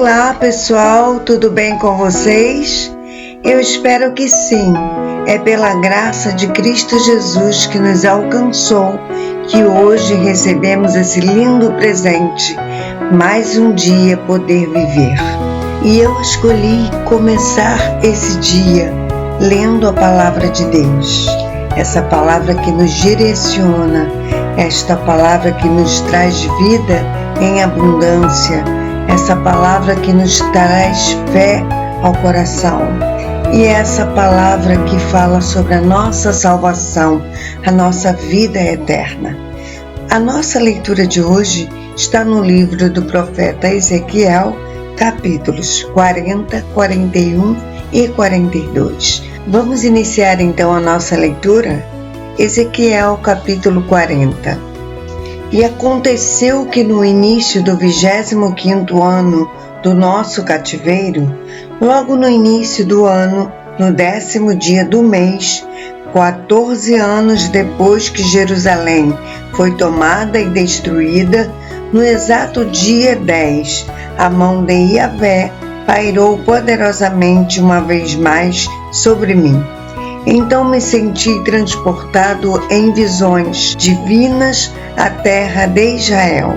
Olá pessoal, tudo bem com vocês? Eu espero que sim. É pela graça de Cristo Jesus que nos alcançou que hoje recebemos esse lindo presente, mais um dia poder viver. E eu escolhi começar esse dia lendo a palavra de Deus, essa palavra que nos direciona, esta palavra que nos traz vida em abundância, essa palavra que nos traz fé ao coração. E essa palavra que fala sobre a nossa salvação, a nossa vida eterna. A nossa leitura de hoje está no livro do profeta Ezequiel, capítulos 40, 41 e 42. Vamos iniciar então a nossa leitura? Ezequiel, capítulo 40. E aconteceu que no início do 25º ano do nosso cativeiro, logo no início do ano, no 10º dia do mês, 14 anos depois que Jerusalém foi tomada e destruída, no exato dia 10, a mão de Yahvé pairou poderosamente uma vez mais sobre mim. Então me senti transportado em visões divinas à terra de Israel.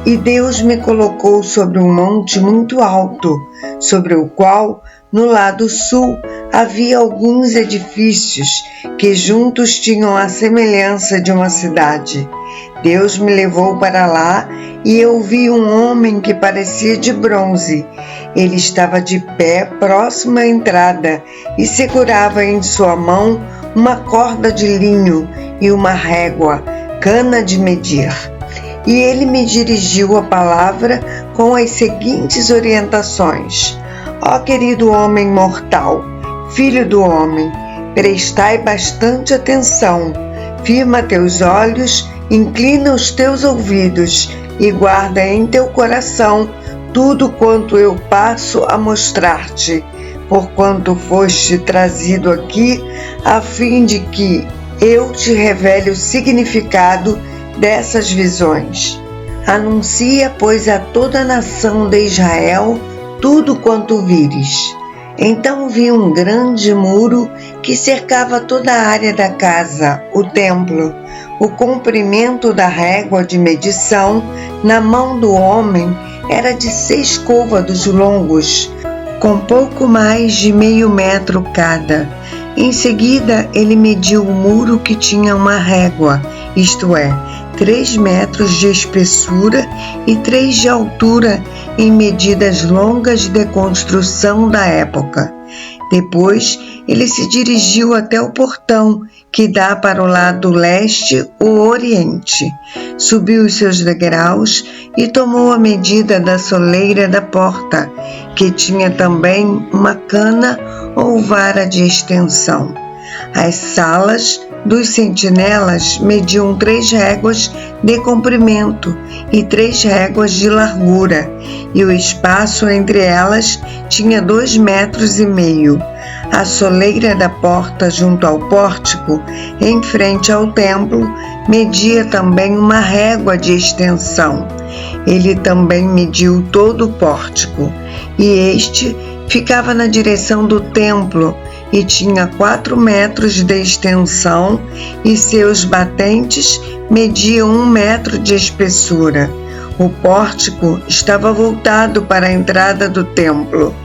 E Deus me colocou sobre um monte muito alto, sobre o qual, no lado sul, havia alguns edifícios que juntos tinham a semelhança de uma cidade. Deus me levou para lá e eu vi um homem que parecia de bronze. Ele estava de pé próximo à entrada e segurava em sua mão uma corda de linho e uma régua, cana de medir. E ele me dirigiu a palavra com as seguintes orientações: Ó querido homem mortal, filho do homem, prestai bastante atenção, firma teus olhos, inclina os teus ouvidos e guarda em teu coração tudo quanto eu passo a mostrar-te, porquanto foste trazido aqui a fim de que eu te revele o significado dessas visões. Anuncia, pois, a toda a nação de Israel tudo quanto vires. Então vi um grande muro que cercava toda a área da casa, o templo. O comprimento da régua de medição na mão do homem era de 6 côvados longos, com pouco mais de meio metro cada. Em seguida, ele mediu o muro que tinha uma régua, isto é, 3 metros de espessura e 3 de altura em medidas longas de construção da época. Depois, ele se dirigiu até o portão que dá para o lado leste ou oriente. Subiu os seus degraus e tomou a medida da soleira da porta, que tinha também uma cana ou vara de extensão. As salas dos sentinelas mediam 3 réguas de comprimento e 3 réguas de largura, e o espaço entre elas tinha 2,5 metros. A soleira da porta junto ao pórtico, em frente ao templo, media também uma régua de extensão. Ele também mediu todo o pórtico, e este ficava na direção do templo, e tinha 4 metros de extensão, e seus batentes mediam 1 metro de espessura. O pórtico estava voltado para a entrada do templo.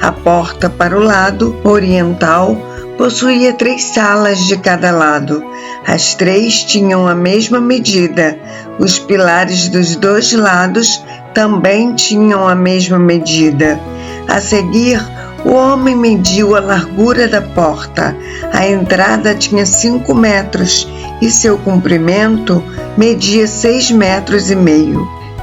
A porta para o lado oriental possuía 3 salas de cada lado. As 3 tinham a mesma medida. Os pilares dos 2 lados também tinham a mesma medida. A seguir, o homem mediu a largura da porta. A entrada tinha 5 metros e seu comprimento media 6,5 metros.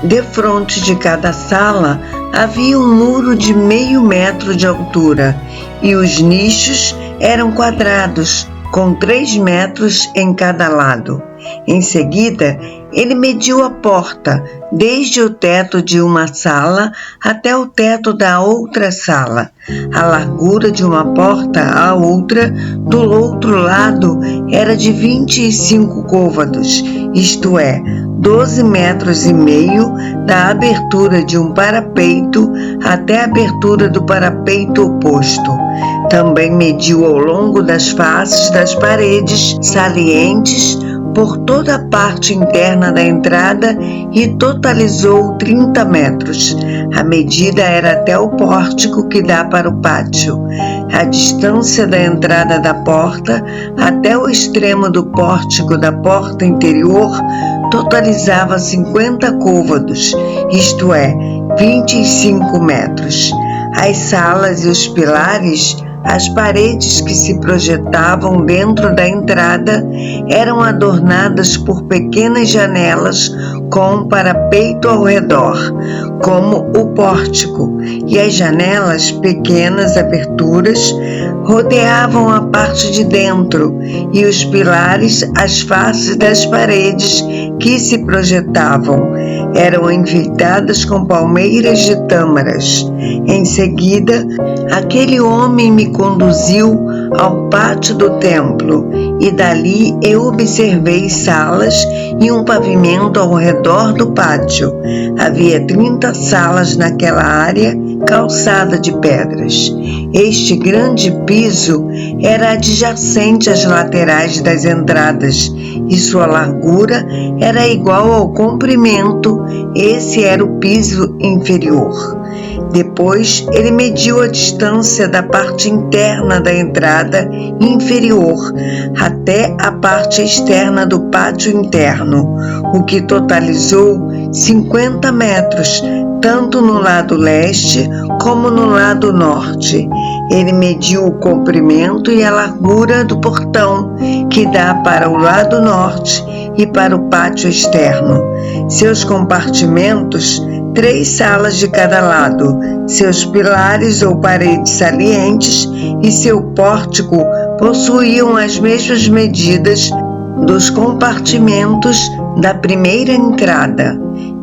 Defronte de cada sala havia um muro de meio metro de altura e os nichos eram quadrados, com 3 metros em cada lado. Em seguida, ele mediu a porta, desde o teto de uma sala até o teto da outra sala. A largura de uma porta à outra, do outro lado, era de 25 côvados, isto é, 12 metros e meio da abertura de um parapeito até a abertura do parapeito oposto. Também mediu ao longo das faces das paredes salientes por toda a parte interna da entrada e totalizou 30 metros. A medida era até o pórtico que dá para o pátio. A distância da entrada da porta até o extremo do pórtico da porta interior totalizava 50 côvados, isto é, 25 metros. As salas e os pilares, as paredes que se projetavam dentro da entrada eram adornadas por pequenas janelas com um parapeito ao redor, como o pórtico, e as janelas, pequenas aberturas, rodeavam a parte de dentro e os pilares as faces das paredes que se projetavam. Eram enfeitadas com palmeiras de tâmaras. Em seguida, aquele homem me conduziu ao pátio do templo e dali eu observei salas e um pavimento ao redor do pátio. Havia 30 salas naquela área calçada de pedras. Este grande piso era adjacente às laterais das entradas e sua largura era igual ao comprimento. Esse era o piso inferior. Depois, ele mediu a distância da parte interna da entrada inferior até a parte externa do pátio interno, o que totalizou 50 metros, tanto no lado leste como no lado norte. Ele mediu o comprimento e a largura do portão, que dá para o lado norte e para o pátio externo. Seus compartimentos, 3 salas de cada lado, seus pilares ou paredes salientes e seu pórtico possuíam as mesmas medidas dos compartimentos da primeira entrada.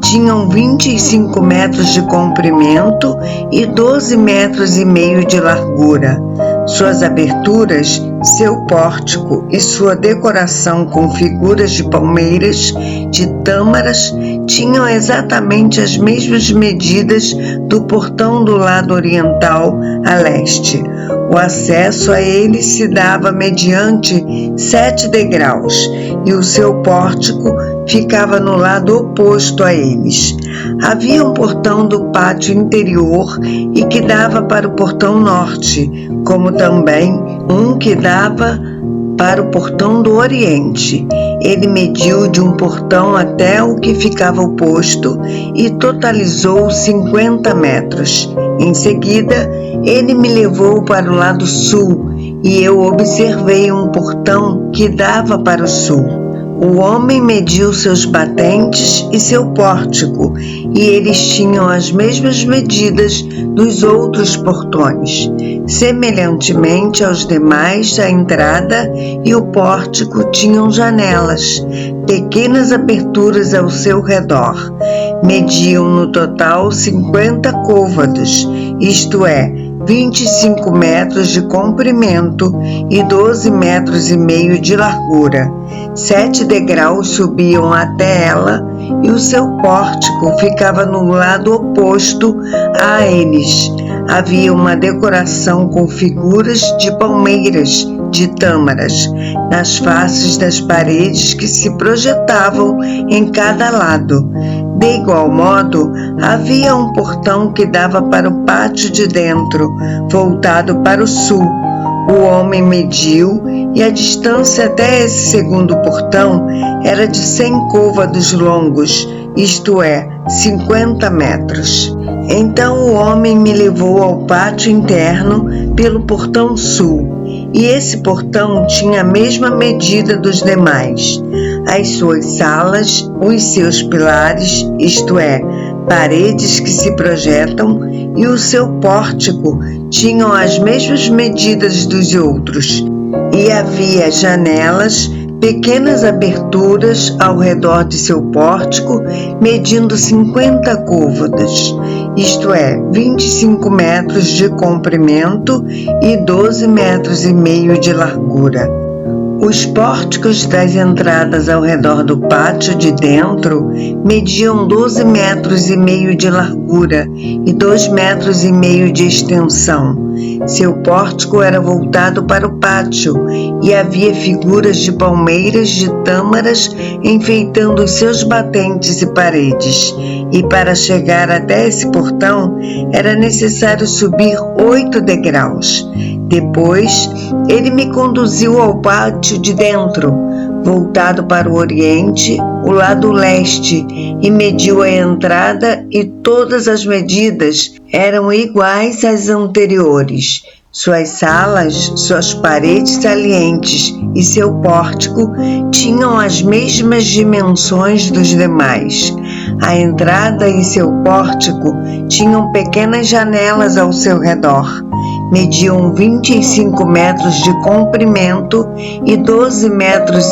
Tinham 25 metros de comprimento e 12 metros e meio de largura. Suas aberturas, seu pórtico e sua decoração com figuras de palmeiras, de tâmaras, tinham exatamente as mesmas medidas do portão do lado oriental a leste. O acesso a ele se dava mediante 7 degraus e o seu pórtico ficava no lado oposto a eles. Havia um portão do pátio interior e que dava para o portão norte, como também um que dava para o portão do oriente. Ele mediu de um portão até o que ficava oposto e totalizou 50 metros. Em seguida, ele me levou para o lado sul e eu observei um portão que dava para o sul. O homem mediu seus batentes e seu pórtico, e eles tinham as mesmas medidas dos outros portões. Semelhantemente aos demais, a entrada e o pórtico tinham janelas, pequenas aberturas ao seu redor. Mediam no total 50 côvados, isto é, 25 metros de comprimento e 12 metros e meio de largura. 7 degraus subiam até ela e o seu pórtico ficava no lado oposto a eles. Havia uma decoração com figuras de palmeiras, de tâmaras, nas faces das paredes que se projetavam em cada lado. De igual modo, havia um portão que dava para o pátio de dentro, voltado para o sul. O homem mediu e a distância até esse segundo portão era de 100 côvados longos, isto é, 50 metros. Então o homem me levou ao pátio interno pelo portão sul, e esse portão tinha a mesma medida dos demais. As suas salas, os seus pilares, isto é, paredes que se projetam, e o seu pórtico tinham as mesmas medidas dos outros, e havia janelas, pequenas aberturas ao redor de seu pórtico, medindo 50 côvados, isto é, 25 metros de comprimento e 12 metros e meio de largura. Os pórticos das entradas ao redor do pátio de dentro mediam 12,5 metros de largura e 2,5 metros de extensão. Seu pórtico era voltado para o pátio e havia figuras de palmeiras de tâmaras enfeitando os seus batentes e paredes. E para chegar até esse portão era necessário subir 8 degraus. Depois, ele me conduziu ao pátio de dentro, voltado para o oriente, o lado leste, e mediu a entrada e todas as medidas eram iguais às anteriores. Suas salas, suas paredes salientes e seu pórtico tinham as mesmas dimensões dos demais. A entrada e seu pórtico tinham pequenas janelas ao seu redor. Mediam 25 metros de comprimento e 12,5 metros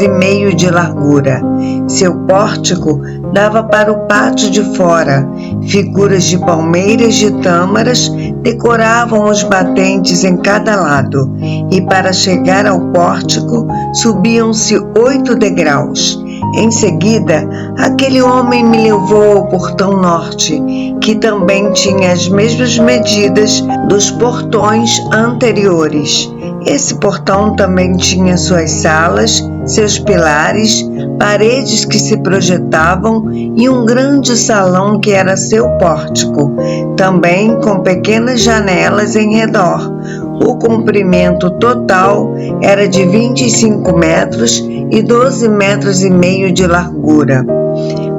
de largura. Seu pórtico dava para o pátio de fora. Figuras de palmeiras de tâmaras decoravam os batentes em cada lado, e para chegar ao pórtico subiam-se 8 degraus. Em seguida, aquele homem me levou ao portão norte, que também tinha as mesmas medidas dos portões anteriores. Esse portão também tinha suas salas, seus pilares, paredes que se projetavam e um grande salão que era seu pórtico, também com pequenas janelas em redor. O comprimento total era de 25 metros e 12,5 metros de largura.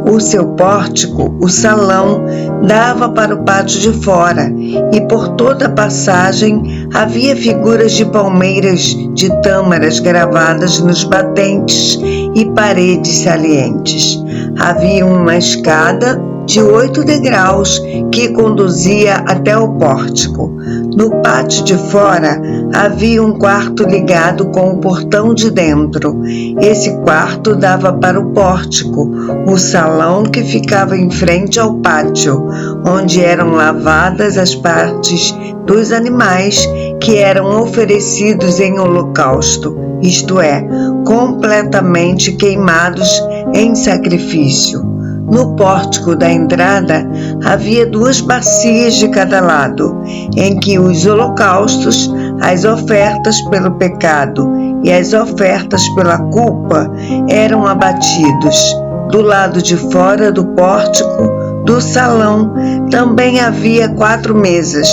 O seu pórtico, o salão, dava para o pátio de fora, e por toda a passagem havia figuras de palmeiras de tâmaras gravadas nos batentes e paredes salientes. Havia uma escada de 8 degraus que conduzia até o pórtico. No pátio de fora havia um quarto ligado com o portão de dentro. Esse quarto dava para o pórtico, o salão que ficava em frente ao pátio, onde eram lavadas as partes dos animais que eram oferecidos em holocausto, isto é, completamente queimados em sacrifício. No pórtico da entrada havia 2 bacias de cada lado, em que os holocaustos, as ofertas pelo pecado e as ofertas pela culpa eram abatidos. Do lado de fora do pórtico do salão também havia 4 mesas,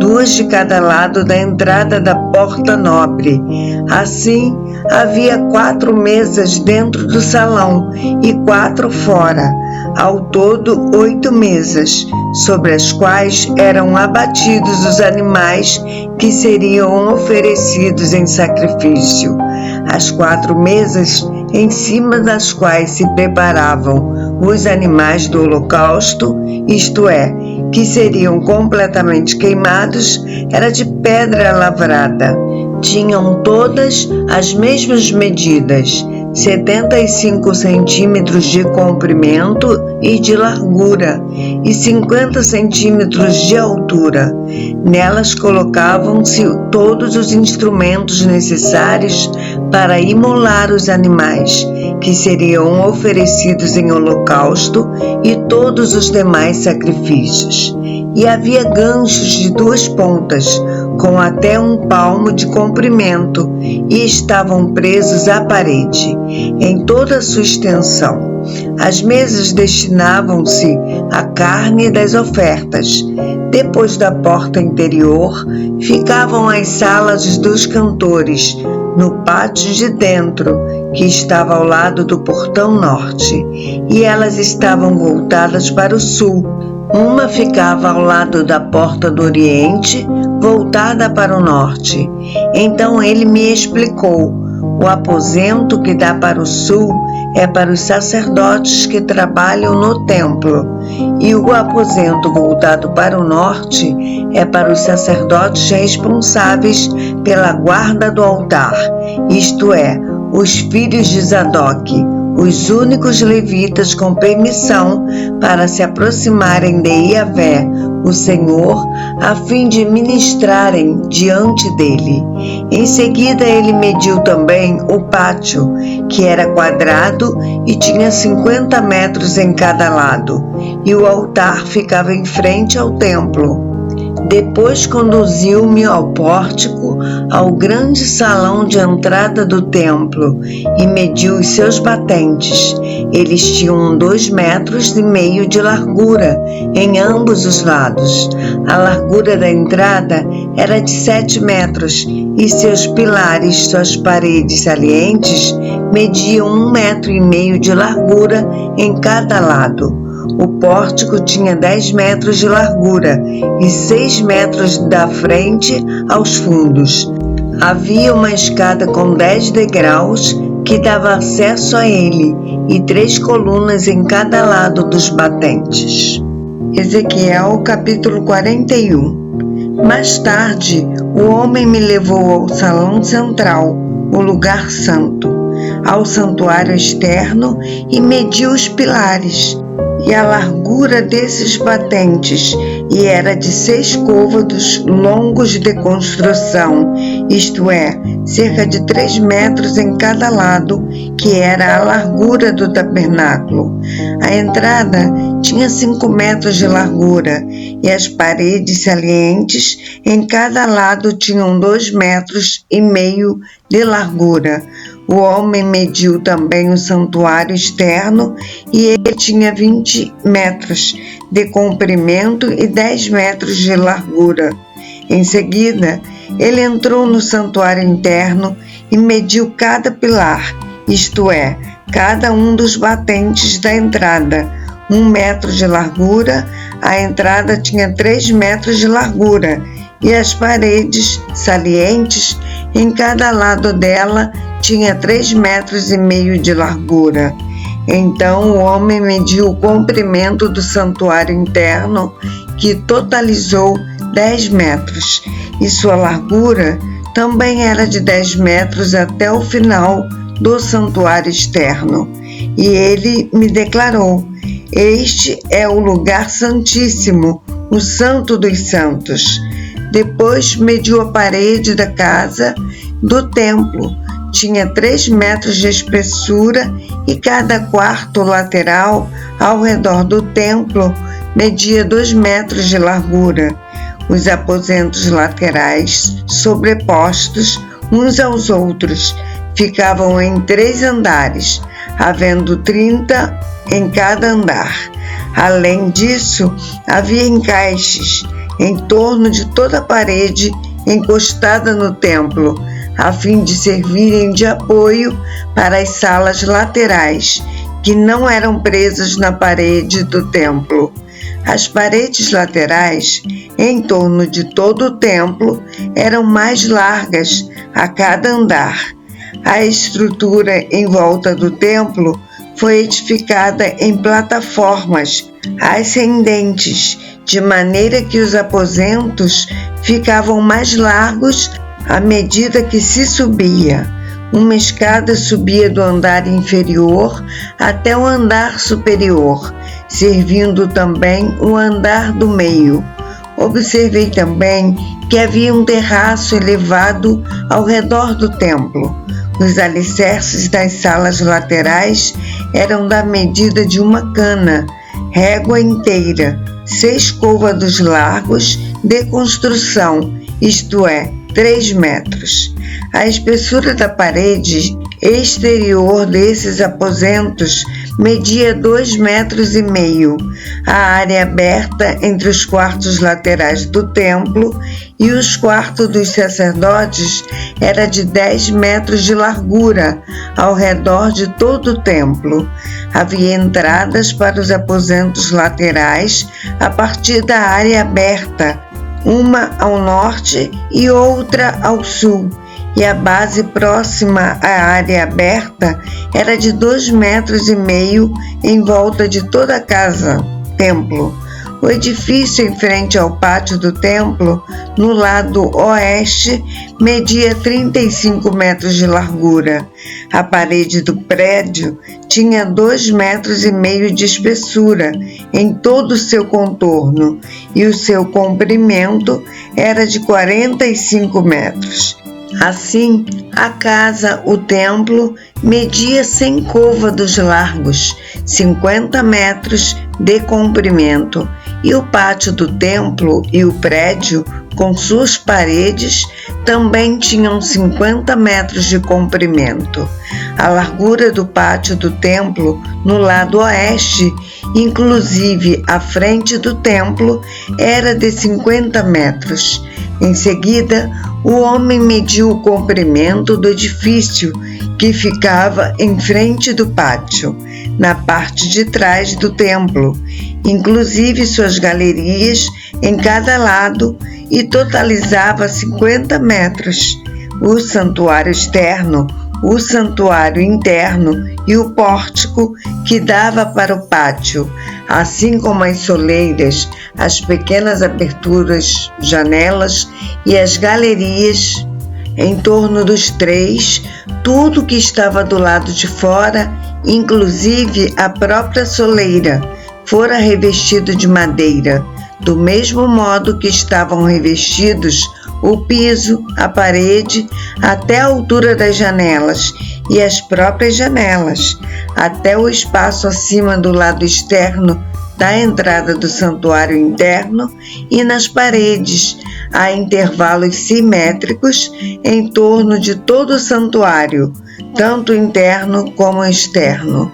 2 de cada lado da entrada da porta nobre. Assim, havia 4 mesas dentro do salão e 4 fora. Ao todo, 8 mesas, sobre as quais eram abatidos os animais que seriam oferecidos em sacrifício. As 4 mesas em cima das quais se preparavam os animais do holocausto, isto é, que seriam completamente queimados, era de pedra lavrada. Tinham todas as mesmas medidas, 75 centímetros de comprimento e de largura e 50 centímetros de altura. Nelas colocavam-se todos os instrumentos necessários para imolar os animais, que seriam oferecidos em holocausto, e todos os demais sacrifícios. E havia ganchos de 2 pontas, com até 1 palmo de comprimento, e estavam presos à parede, em toda a sua extensão. As mesas destinavam-se à carne das ofertas. Depois da porta interior, ficavam as salas dos cantores, no pátio de dentro, que estava ao lado do portão norte, e elas estavam voltadas para o sul. Uma ficava ao lado da porta do oriente, voltada para o norte. Então ele me explicou: o aposento que dá para o sul é para os sacerdotes que trabalham no templo, e o aposento voltado para o norte é para os sacerdotes responsáveis pela guarda do altar, isto é, os filhos de Zadok, os únicos levitas com permissão para se aproximarem de Yahvé, o Senhor, a fim de ministrarem diante dele. Em seguida ele mediu também o pátio, que era quadrado e tinha 50 metros em cada lado, e o altar ficava em frente ao templo. Depois conduziu-me ao pórtico, ao grande salão de entrada do templo, e mediu os seus batentes. Eles tinham 2,5 metros de largura em ambos os lados. A largura da entrada era de 7 metros, e seus pilares, suas paredes salientes, mediam 1,5 metro de largura em cada lado. O pórtico tinha 10 metros de largura e 6 metros da frente aos fundos. Havia uma escada com 10 degraus que dava acesso a ele e 3 colunas em cada lado dos batentes. Ezequiel capítulo 41. Mais tarde, o homem me levou ao salão central, o lugar santo, ao santuário externo e mediu os pilares e a largura desses batentes, e era de 6 côvados longos de construção, isto é, cerca de 3 metros em cada lado, que era a largura do tabernáculo. A entrada tinha 5 metros de largura, e as paredes salientes em cada lado tinham 2,5 metros de largura. O homem mediu também o santuário externo e ele tinha 20 metros de comprimento e 10 metros de largura. Em seguida, ele entrou no santuário interno e mediu cada pilar, isto é, cada um dos batentes da entrada, 1 metro de largura. A entrada tinha 3 metros de largura e as paredes salientes em cada lado dela tinha 3,5 metros de largura. Então o homem mediu o comprimento do santuário interno, que totalizou 10 metros, e sua largura também era de 10 metros até o final do santuário externo. E ele me declarou: este é o lugar santíssimo, o santo dos santos. Depois mediu a parede da casa do templo. Tinha 3 metros de espessura e cada quarto lateral ao redor do templo media 2 metros de largura. Os aposentos laterais, sobrepostos uns aos outros, ficavam em 3 andares, havendo 30 em cada andar. Além disso, havia encaixes em torno de toda a parede encostada no templo, a fim de servirem de apoio para as salas laterais, que não eram presas na parede do templo. As paredes laterais, em torno de todo o templo, eram mais largas a cada andar. A estrutura em volta do templo foi edificada em plataformas ascendentes, de maneira que os aposentos ficavam mais largos à medida que se subia. Uma escada subia do andar inferior até o andar superior, servindo também o andar do meio. Observei também que havia um terraço elevado ao redor do templo. Os alicerces das salas laterais eram da medida de uma cana, régua inteira, 6 côvados largos de construção, isto é, 3 metros. A espessura da parede exterior desses aposentos media 2,5 metros. A área aberta entre os quartos laterais do templo e os quartos dos sacerdotes era de 10 metros de largura ao redor de todo o templo. Havia entradas para os aposentos laterais a partir da área aberta, uma ao norte e outra ao sul, e a base próxima à área aberta era de 2,5 metros em volta de toda a casa, templo. O edifício em frente ao pátio do templo, no lado oeste, media 35 metros de largura. A parede do prédio tinha 2,5 metros de espessura em todo o seu contorno e o seu comprimento era de 45 metros. Assim, a casa, o templo, media 100 côvados largos, 50 metros de comprimento, e o pátio do templo e o prédio, com suas paredes, também tinham 50 metros de comprimento. A largura do pátio do templo, no lado oeste, inclusive à frente do templo, era de 50 metros. Em seguida, o homem mediu o comprimento do edifício que ficava em frente do pátio, na parte de trás do templo, inclusive suas galerias em cada lado, e totalizava 50 metros. O santuário externo, o santuário interno e o pórtico que dava para o pátio, assim como as soleiras, as pequenas aberturas, janelas e as galerias em torno dos três, tudo que estava do lado de fora, inclusive a própria soleira, fora revestido de madeira, do mesmo modo que estavam revestidos o piso, a parede, até a altura das janelas e as próprias janelas, até o espaço acima do lado externo da entrada do santuário interno e nas paredes, a intervalos simétricos em torno de todo o santuário, tanto interno como externo.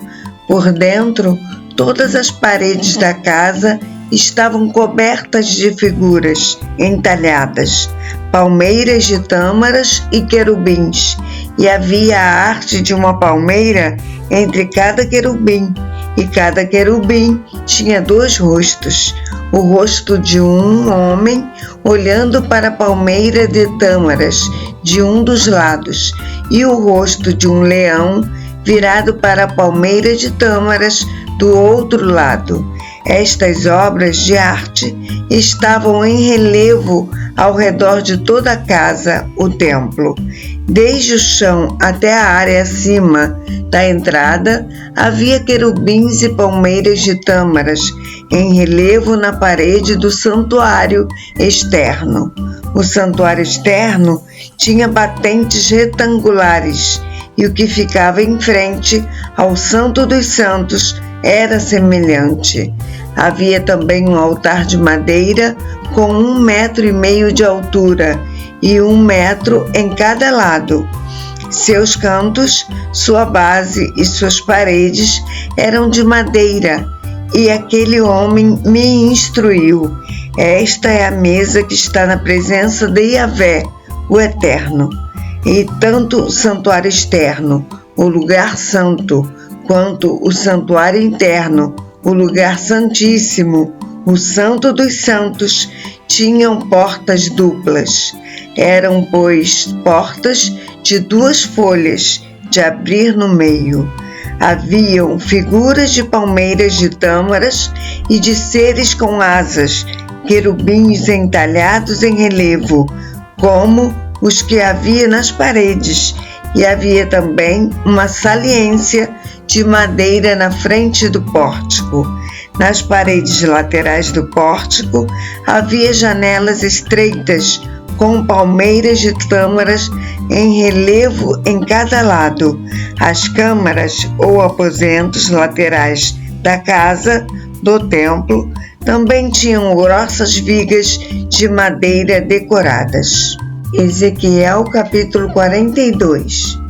Por dentro, todas as paredes da casa estavam cobertas de figuras entalhadas, palmeiras de tâmaras e querubins, e havia a arte de uma palmeira entre cada querubim, e cada querubim tinha 2 rostos, o rosto de um homem olhando para a palmeira de tâmaras de um dos lados, e o rosto de um leão virado para a palmeira de tâmaras do outro lado. Estas obras de arte estavam em relevo ao redor de toda a casa, o templo. Desde o chão até a área acima da entrada, havia querubins e palmeiras de tâmaras em relevo na parede do santuário externo. O santuário externo tinha batentes retangulares, e o que ficava em frente ao Santo dos Santos era semelhante. Havia também um altar de madeira com 1,5 metros de altura e 1 metro em cada lado. Seus cantos, sua base e suas paredes eram de madeira, e aquele homem me instruiu: esta é a mesa que está na presença de Yahvé, o Eterno. E tanto o santuário externo, o lugar santo, quanto o santuário interno, o lugar santíssimo, o Santo dos Santos, tinham portas duplas. Eram, pois, portas de 2 folhas, de abrir no meio. Haviam figuras de palmeiras de tâmaras e de seres com asas, querubins entalhados em relevo, como os que havia nas paredes, e havia também uma saliência de madeira na frente do pórtico. Nas paredes laterais do pórtico havia janelas estreitas com palmeiras de tâmaras em relevo em cada lado. As câmaras ou aposentos laterais da casa do templo também tinham grossas vigas de madeira decoradas. Ezequiel capítulo 42.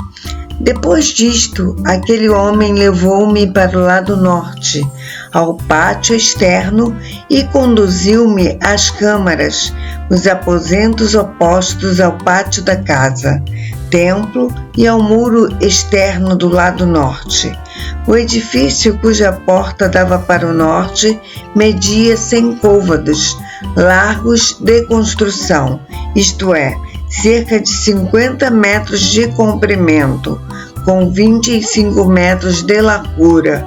Depois disto, aquele homem levou-me para o lado norte, ao pátio externo, e conduziu-me às câmaras, os aposentos opostos ao pátio da casa, templo e ao muro externo do lado norte. O edifício cuja porta dava para o norte media 100 côvados, largos de construção, isto é, cerca de 50 metros de comprimento, com 25 metros de largura.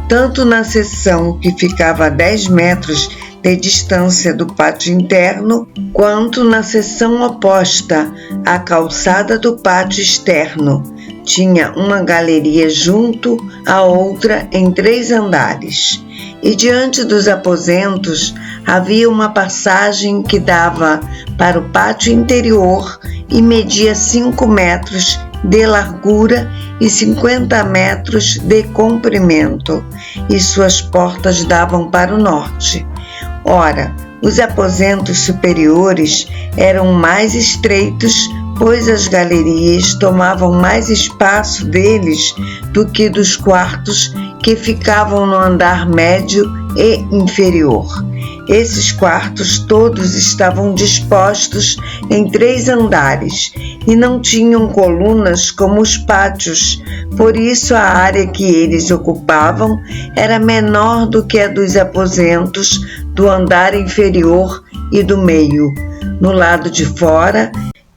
Tanto na seção que ficava a 10 metros de distância do pátio interno, quanto na seção oposta à calçada do pátio externo. Tinha uma galeria junto à outra em 3 andares. E diante dos aposentos havia uma passagem que dava para o pátio interior e media 5 metros de largura e 50 metros de comprimento, e suas portas davam para o norte. Ora, os aposentos superiores eram mais estreitos, pois as galerias tomavam mais espaço deles do que dos quartos que ficavam no andar médio e inferior. Esses quartos todos estavam dispostos em 3 andares e não tinham colunas como os pátios, por isso a área que eles ocupavam era menor do que a dos aposentos do andar inferior e do meio. No lado de fora,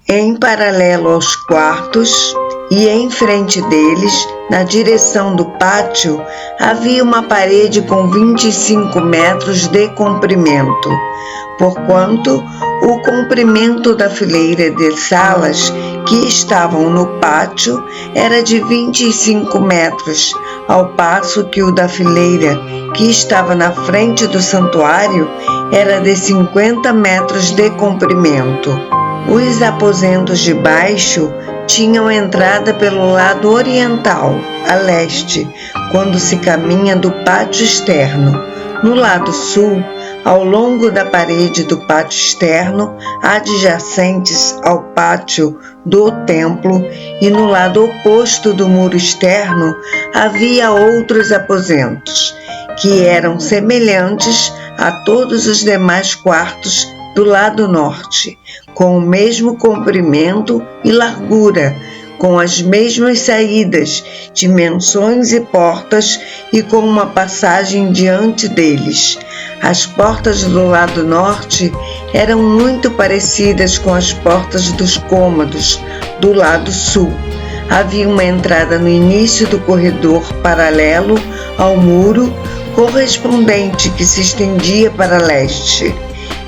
em paralelo aos quartos e em frente deles, na direção do pátio, havia uma parede com 25 metros de comprimento, porquanto o comprimento da fileira de salas que estavam no pátio era de 25 metros, ao passo que o da fileira que estava na frente do santuário era de 50 metros de comprimento. Os aposentos de baixo tinham entrada pelo lado oriental, a leste, quando se caminha do pátio externo. No lado sul, ao longo da parede do pátio externo, adjacentes ao pátio do templo, e no lado oposto do muro externo, havia outros aposentos, que eram semelhantes a todos os demais quartos do lado norte, com o mesmo comprimento e largura, com as mesmas saídas, dimensões e portas, e com uma passagem diante deles. As portas do lado norte eram muito parecidas com as portas dos cômodos do lado sul. Havia uma entrada no início do corredor paralelo ao muro correspondente que se estendia para leste,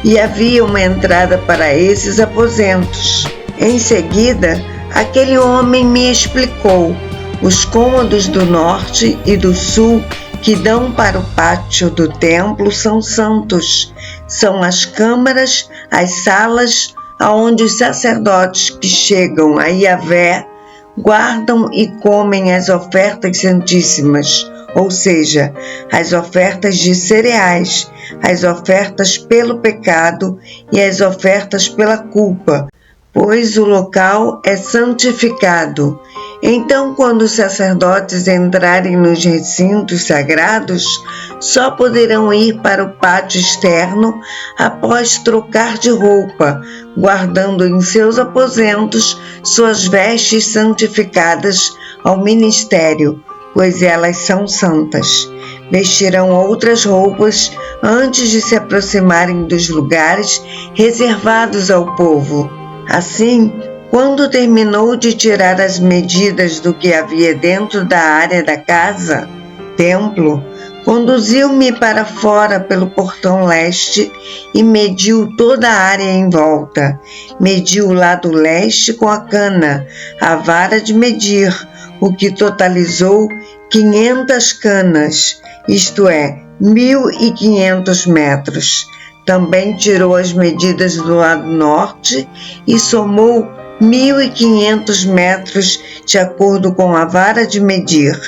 e havia uma entrada para esses aposentos. Em seguida, aquele homem me explicou: os cômodos do norte e do sul que dão para o pátio do templo são santos. São as câmaras, as salas, aonde os sacerdotes que chegam a Yahvé guardam e comem as ofertas santíssimas, ou seja, as ofertas de cereais, as ofertas pelo pecado e as ofertas pela culpa, pois o local é santificado. Então, quando os sacerdotes entrarem nos recintos sagrados, só poderão ir para o pátio externo após trocar de roupa, guardando em seus aposentos suas vestes santificadas ao ministério, pois elas são santas. Vestirão outras roupas antes de se aproximarem dos lugares reservados ao povo. Assim, quando terminou de tirar as medidas do que havia dentro da área da casa, templo, conduziu-me para fora pelo portão leste e mediu toda a área em volta. Mediu o lado leste com a cana, a vara de medir, o que totalizou 500 canas, isto é, 1.500 metros. Também tirou as medidas do lado norte e somou 1.500 metros de acordo com a vara de medir.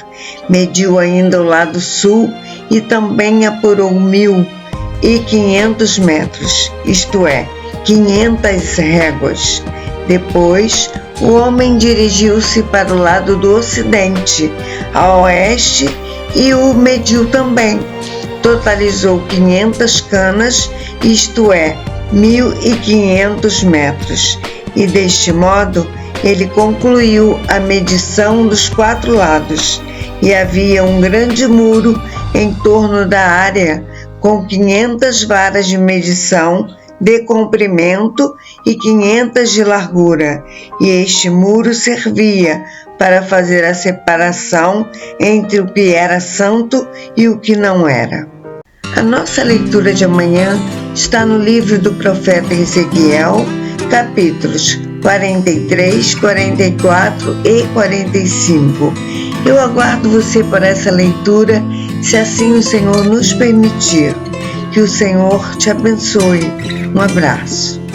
Mediu ainda o lado sul e também apurou 1.500 metros, isto é, 500 réguas. Depois, o homem dirigiu-se para o lado do ocidente, a oeste, e o mediu também. Totalizou 500 canas, isto é, 1.500 metros. E deste modo, ele concluiu a medição dos 4 lados. E havia um grande muro em torno da área, com 500 varas de medição de comprimento e 500 de largura, e este muro servia para fazer a separação entre o que era santo e o que não era. A nossa leitura de amanhã está no livro do profeta Ezequiel, capítulos 43, 44 e 45. Eu aguardo você para essa leitura, se assim o Senhor nos permitir. Que o Senhor te abençoe. Um abraço.